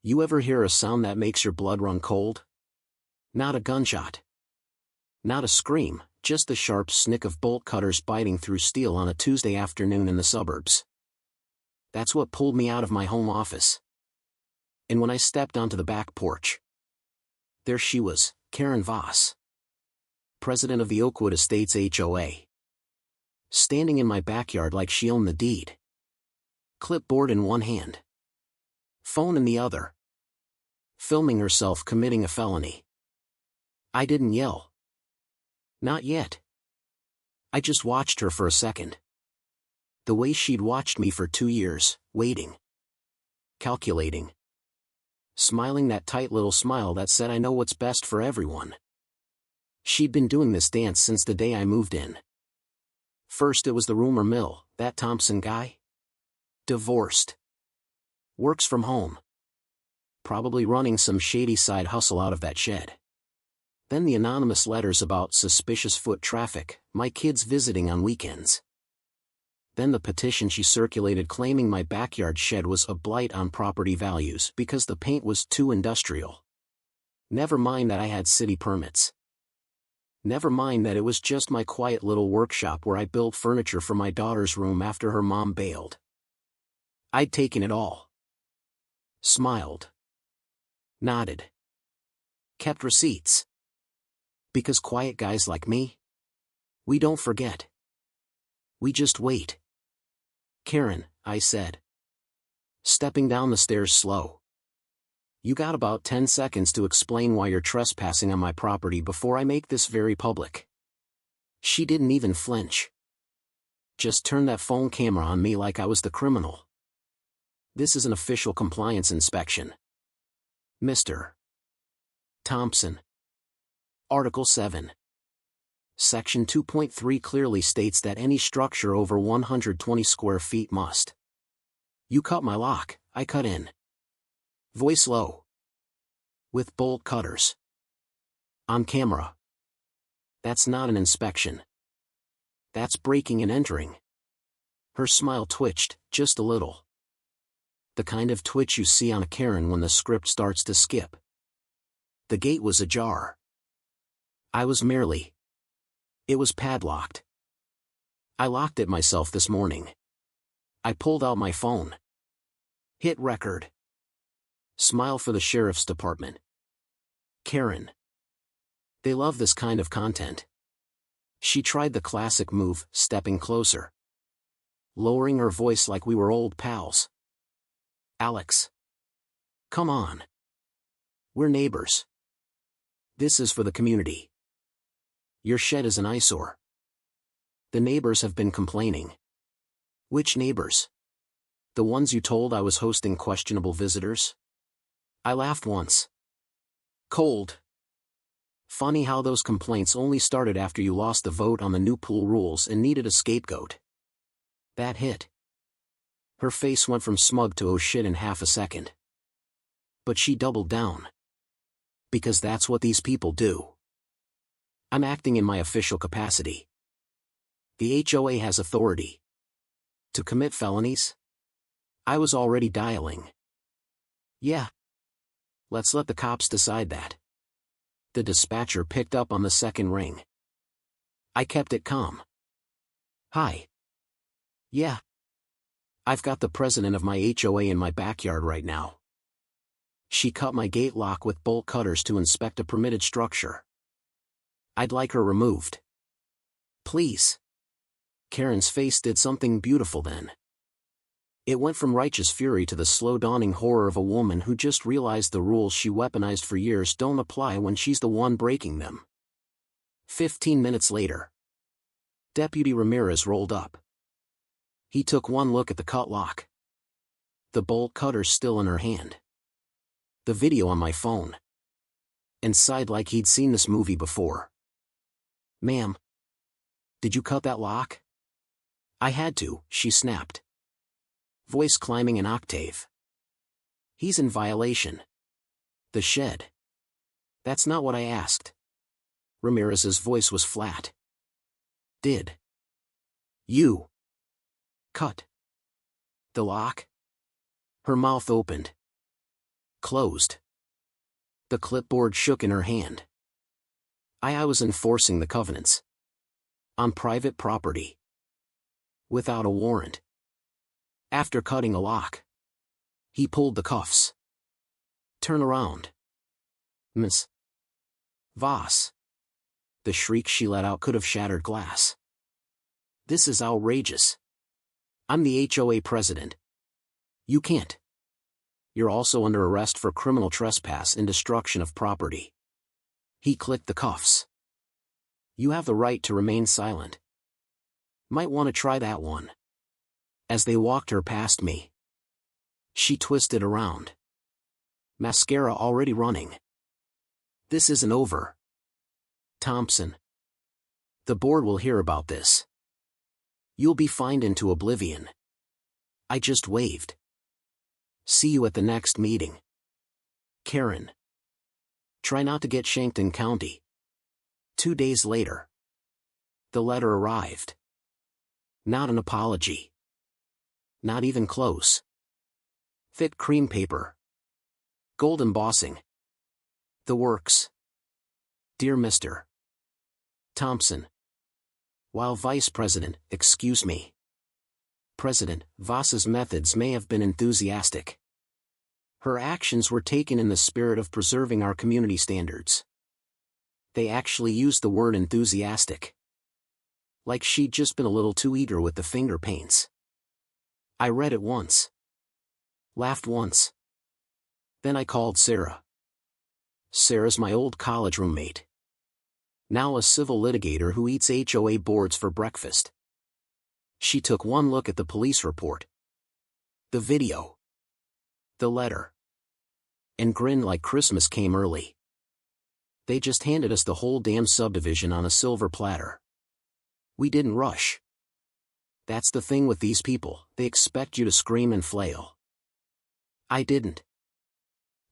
You ever hear a sound that makes your blood run cold? Not a gunshot. Not a scream, just the sharp snick of bolt cutters biting through steel on a Tuesday afternoon in the suburbs. That's what pulled me out of my home office. And when I stepped onto the back porch, there she was, Karen Voss, president of the Oakwood Estates HOA. Standing in my backyard like she owned the deed. Clipboard in one hand. Phone in the other. Filming herself committing a felony. I didn't yell. Not yet. I just watched her for a second. The way she'd watched me for 2 years, waiting. Calculating. Smiling that tight little smile that said I know what's best for everyone. She'd been doing this dance since the day I moved in. First it was the rumor mill, that Thompson guy. Divorced. Works from home. Probably running some shady side hustle out of that shed. Then the anonymous letters about suspicious foot traffic, my kids visiting on weekends. Then the petition she circulated claiming my backyard shed was a blight on property values because the paint was too industrial. Never mind that I had city permits. Never mind that it was just my quiet little workshop where I built furniture for my daughter's room after her mom bailed. I'd taken it all. Smiled. Nodded. Kept receipts. Because quiet guys like me? We don't forget. We just wait. Karen, I said. Stepping down the stairs slow. You got about 10 seconds to explain why you're trespassing on my property before I make this very public. She didn't even flinch. Just turned that phone camera on me like I was the criminal. This is an official compliance inspection. Mr. Thompson. Article 7. Section 2.3 clearly states that any structure over 120 square feet must. You cut my lock, I cut in. Voice low. With bolt cutters. On camera. That's not an inspection. That's breaking and entering. Her smile twitched, just a little. The kind of twitch you see on a Karen when the script starts to skip. The gate was ajar. I was merely. It was padlocked. I locked it myself this morning. I pulled out my phone. Hit record. Smile for the sheriff's department. Karen. They love this kind of content. She tried the classic move, stepping closer. Lowering her voice like we were old pals. Alex. Come on. We're neighbors. This is for the community. Your shed is an eyesore. The neighbors have been complaining. Which neighbors? The ones you told I was hosting questionable visitors? I laughed once. Cold. Funny how those complaints only started after you lost the vote on the new pool rules and needed a scapegoat. That hit. Her face went from smug to oh shit in half a second. But she doubled down. Because that's what these people do. I'm acting in my official capacity. The HOA has authority. To commit felonies? I was already dialing. Yeah. Let's let the cops decide that. The dispatcher picked up on the second ring. I kept it calm. Hi. Yeah. I've got the president of my HOA in my backyard right now. She cut my gate lock with bolt cutters to inspect a permitted structure. I'd like her removed. Please. Karen's face did something beautiful then. It went from righteous fury to the slow-dawning horror of a woman who just realized the rules she weaponized for years don't apply when she's the one breaking them. 15 minutes later. Deputy Ramirez rolled up. He took one look at the cut lock. The bolt cutter still in her hand. The video on my phone. And sighed like he'd seen this movie before. Ma'am. Did you cut that lock? I had to, she snapped. Voice climbing an octave. He's in violation. The shed. That's not what I asked. Ramirez's voice was flat. Did you cut the lock? Her mouth opened. Closed. The clipboard shook in her hand. I was enforcing the covenants. On private property. Without a warrant. After cutting a lock. He pulled the cuffs. Turn around. Miss Voss. The shriek she let out could have shattered glass. This is outrageous. I'm the HOA president. You can't. You're also under arrest for criminal trespass and destruction of property. He clicked the cuffs. You have the right to remain silent. Might want to try that one. As they walked her past me. She twisted around. Mascara already running. This isn't over. Thompson. The board will hear about this. You'll be fined into oblivion. I just waved. See you at the next meeting. Karen. Try not to get shanked in county. 2 days later. The letter arrived. Not an apology. Not even close. Thick cream paper. Gold embossing. The works. Dear Mr. Thompson. While Vice President, excuse me. President Voss's methods may have been enthusiastic. Her actions were taken in the spirit of preserving our community standards. They actually used the word enthusiastic. Like she'd just been a little too eager with the finger paints. I read it once. Laughed once. Then I called Sarah. Sarah's my old college roommate. Now a civil litigator who eats HOA boards for breakfast. She took one look at the police report. The video. The letter. And grinned like Christmas came early. They just handed us the whole damn subdivision on a silver platter. We didn't rush. That's the thing with these people, they expect you to scream and flail. I didn't.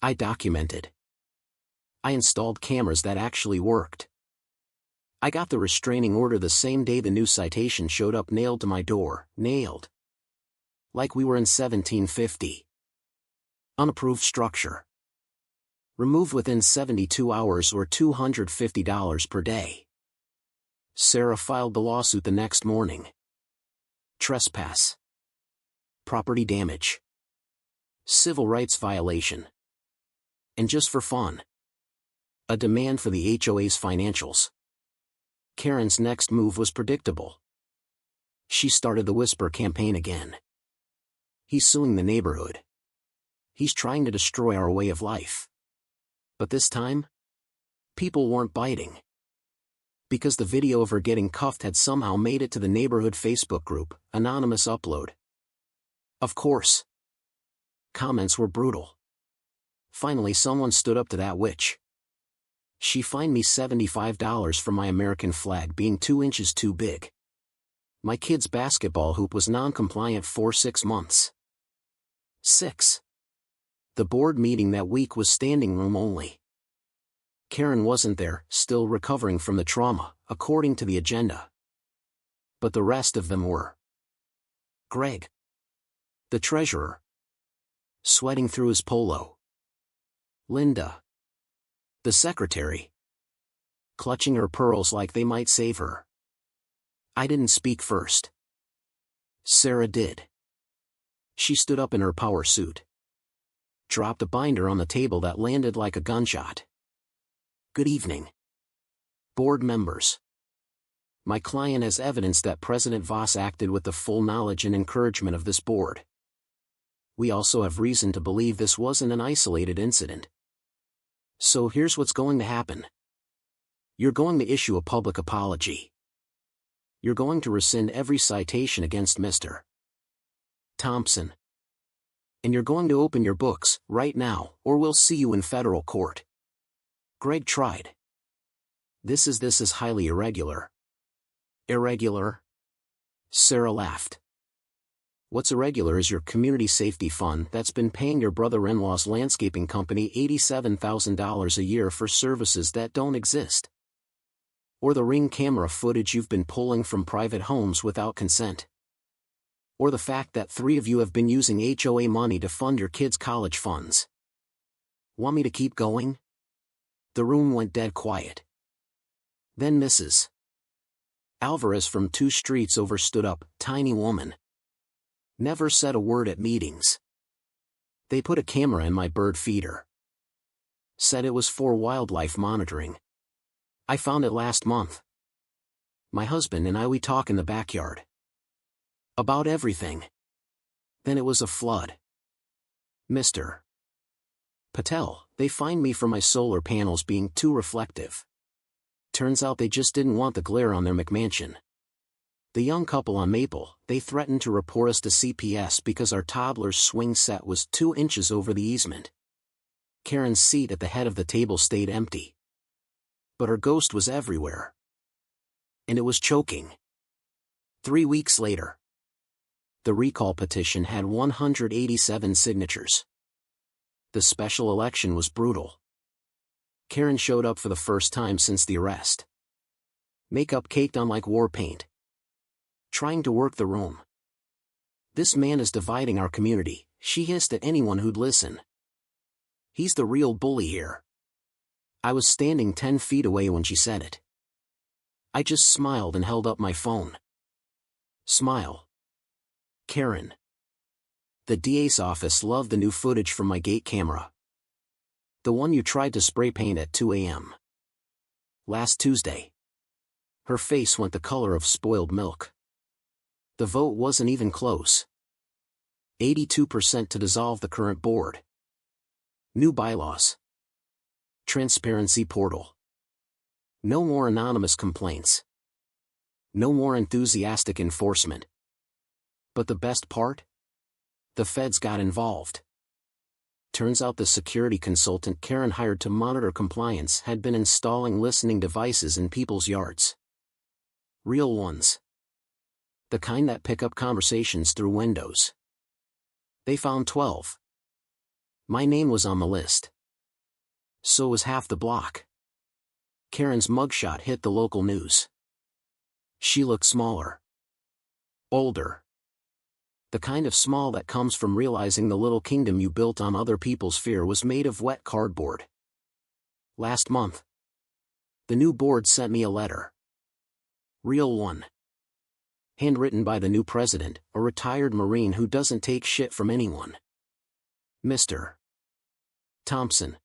I documented. I installed cameras that actually worked. I got the restraining order the same day the new citation showed up, nailed to my door, nailed. Like we were in 1750. Unapproved structure. Removed within 72 hours or $250 per day. Sarah filed the lawsuit the next morning. Trespass. Property damage. Civil rights violation. And just for fun. A demand for the HOA's financials. Karen's next move was predictable. She started the whisper campaign again. He's suing the neighborhood. He's trying to destroy our way of life. But this time, people weren't biting. Because the video of her getting cuffed had somehow made it to the neighborhood Facebook group, anonymous upload. Of course. Comments were brutal. Finally someone stood up to that witch. She fined me $75 for my American flag being 2 inches too big. My kid's basketball hoop was non-compliant for 6 months. 6. The board meeting that week was standing room only. Karen wasn't there, still recovering from the trauma, according to the agenda. But the rest of them were. Greg. The treasurer. Sweating through his polo. Linda. The secretary. Clutching her pearls like they might save her. I didn't speak first. Sarah did. She stood up in her power suit. Dropped a binder on the table that landed like a gunshot. Good evening. Board members. My client has evidence that President Voss acted with the full knowledge and encouragement of this board. We also have reason to believe this wasn't an isolated incident. So here's what's going to happen. You're going to issue a public apology. You're going to rescind every citation against Mr. Thompson. And you're going to open your books, right now, or we'll see you in federal court. Greg tried. This is highly irregular. Irregular? Sarah laughed. What's irregular is your community safety fund that's been paying your brother-in-law's landscaping company $87,000 a year for services that don't exist. Or the Ring camera footage you've been pulling from private homes without consent. Or the fact that 3 of you have been using HOA money to fund your kids' college funds. Want me to keep going? The room went dead quiet. Then Mrs. Alvarez from 2 streets over stood up, tiny woman. Never said a word at meetings. They put a camera in my bird feeder. Said it was for wildlife monitoring. I found it last month. My husband and we talk in the backyard. About everything. Then it was a flood. Mr. Patel, they fined me for my solar panels being too reflective. Turns out they just didn't want the glare on their McMansion. The young couple on Maple, they threatened to report us to CPS because our toddler's swing set was 2 inches over the easement. Karen's seat at the head of the table stayed empty. But her ghost was everywhere. And it was choking. 3 weeks later. The recall petition had 187 signatures. The special election was brutal. Karen showed up for the first time since the arrest. Makeup caked on like war paint. Trying to work the room. This man is dividing our community, she hissed at anyone who'd listen. He's the real bully here. I was standing 10 feet away when she said it. I just smiled and held up my phone. Smile. Karen. The DA's office loved the new footage from my gate camera. The one you tried to spray paint at 2 a.m. last Tuesday. Her face went the color of spoiled milk. The vote wasn't even close. 82% to dissolve the current board. New bylaws. Transparency portal. No more anonymous complaints. No more enthusiastic enforcement. But the best part? The feds got involved. Turns out the security consultant Karen hired to monitor compliance had been installing listening devices in people's yards. Real ones. The kind that pick up conversations through windows. They found 12. My name was on the list. So was half the block. Karen's mugshot hit the local news. She looked smaller. Older. The kind of small that comes from realizing the little kingdom you built on other people's fear was made of wet cardboard. Last month. The new board sent me a letter. Real one. Handwritten by the new president, a retired Marine who doesn't take shit from anyone. Mr. Thompson.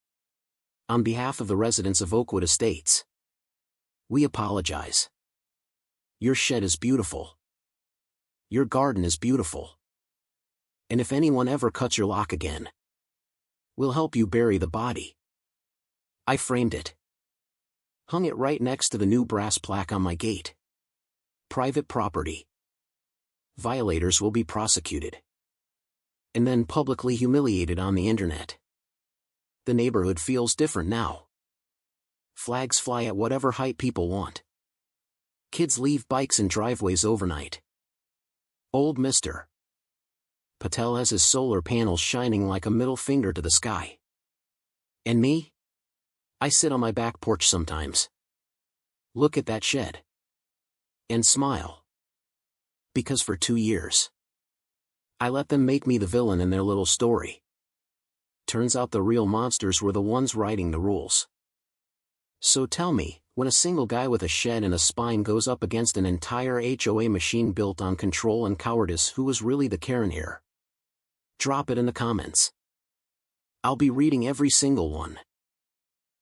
On behalf of the residents of Oakwood Estates. We apologize. Your shed is beautiful. Your garden is beautiful. And if anyone ever cuts your lock again, we'll help you bury the body. I framed it. Hung it right next to the new brass plaque on my gate. Private property. Violators will be prosecuted. And then publicly humiliated on the internet. The neighborhood feels different now. Flags fly at whatever height people want. Kids leave bikes in driveways overnight. Old Mr. Patel has his solar panels shining like a middle finger to the sky. And me? I sit on my back porch sometimes. Look at that shed. And smile. Because for 2 years, I let them make me the villain in their little story. Turns out the real monsters were the ones writing the rules. So tell me, when a single guy with a shed and a spine goes up against an entire HOA machine built on control and cowardice, who was really the Karen here? Drop it in the comments. I'll be reading every single one.